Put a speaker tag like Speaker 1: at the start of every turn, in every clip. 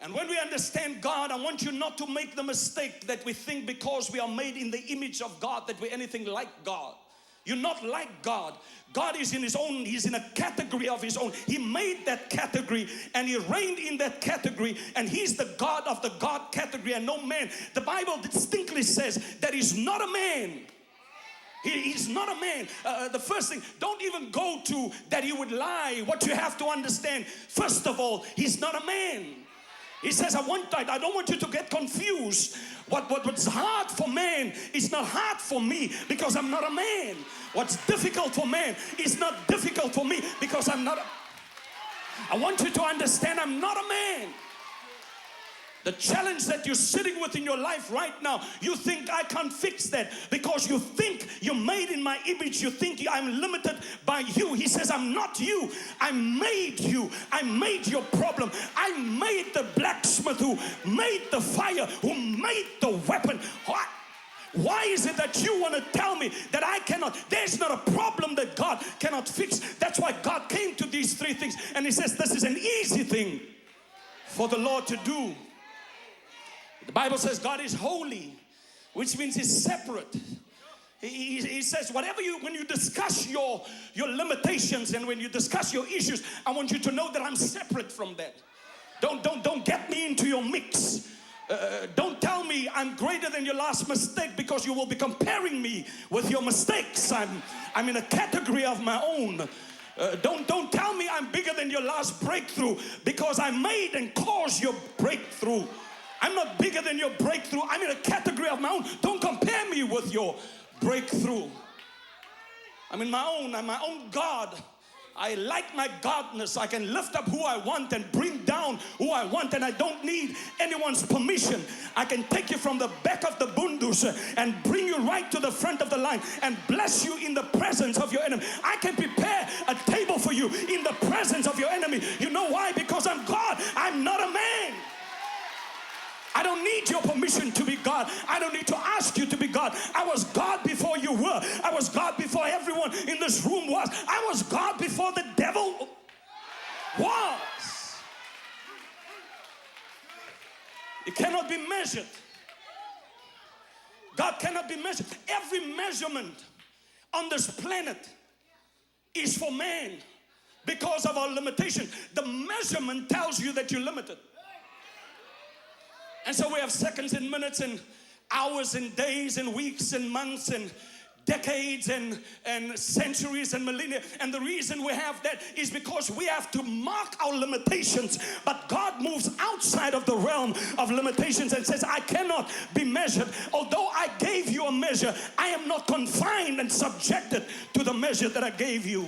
Speaker 1: And when we understand God, I want you not to make the mistake that we think because we are made in the image of God that we're anything like God. You're not like God. God is in his own, he's in a category of his own. He made that category and he reigned in that category, and he's the God of the God category and no man. The Bible distinctly says that he's not a man. He's not a man. The first thing, don't even go to that he would lie. What you have to understand, first of all, he's not a man. He says, I don't want you to get confused. What's hard for man is not hard for me because I'm not a man. What's difficult for man is not difficult for me because I'm not I want you to understand I'm not a man. The challenge that you're sitting with in your life right now, you think I can't fix that because you think you're made in my image. You think I'm limited by you. He says, I'm not you. I made you. I made your problem. I made the blacksmith who made the fire, who made the weapon. Why is it that you want to tell me that I cannot? There's not a problem that God cannot fix. That's why God came to these three things. And he says, this is an easy thing for the Lord to do. The Bible says God is holy, which means he's separate. He says when you discuss your limitations and when you discuss your issues, I want you to know that I'm separate from that. Don't get me into your mix. Don't tell me I'm greater than your last mistake because you will be comparing me with your mistakes. I'm in a category of my own. Don't tell me I'm bigger than your last breakthrough because I made and caused your breakthrough. I'm not bigger than your breakthrough. I'm in a category of my own. Don't compare me with your breakthrough. I'm in my own. I'm my own God. I like my godness. I can lift up who I want and bring down who I want, and I don't need anyone's permission. I can take you from the back of the bundus and bring you right to the front of the line and bless you in the presence of your enemy. I can prepare a table for you in the presence of your enemy. You know why? Because I'm God. I'm not a man. I don't need your permission to be God. I don't need to ask you to be God. I was God before you were. I was God before everyone in this room was. I was God before the devil was. It cannot be measured. God cannot be measured. Every measurement on this planet is for man because of our limitation. The measurement tells you that you're limited. And so we have seconds and minutes and hours and days and weeks and months and decades and centuries and millennia. And the reason we have that is because we have to mark our limitations. But God moves outside of the realm of limitations and says, I cannot be measured. Although I gave you a measure, I am not confined and subjected to the measure that I gave you.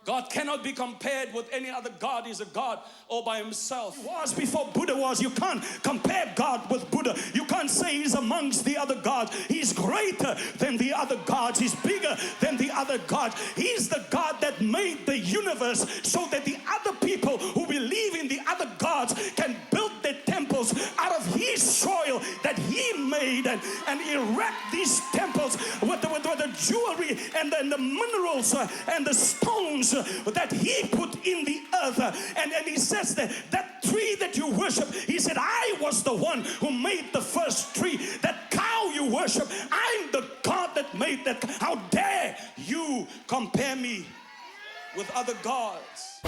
Speaker 1: God cannot be compared with any other God. He's a God all by himself. He was before Buddha was. You can't compare God with Buddha. You can't say he's amongst the other gods. He's greater than the other gods. He's bigger than the other gods. He's the God that made the universe so that the other people who believe in the other gods can build their temples out of his soil that he made and erect these temples with the jewelry and the minerals and the stones that he put in the earth. And he says that tree that you worship, he said, I was the one who made the first tree. That cow you worship, I'm the God that made that. How dare you compare me with other gods?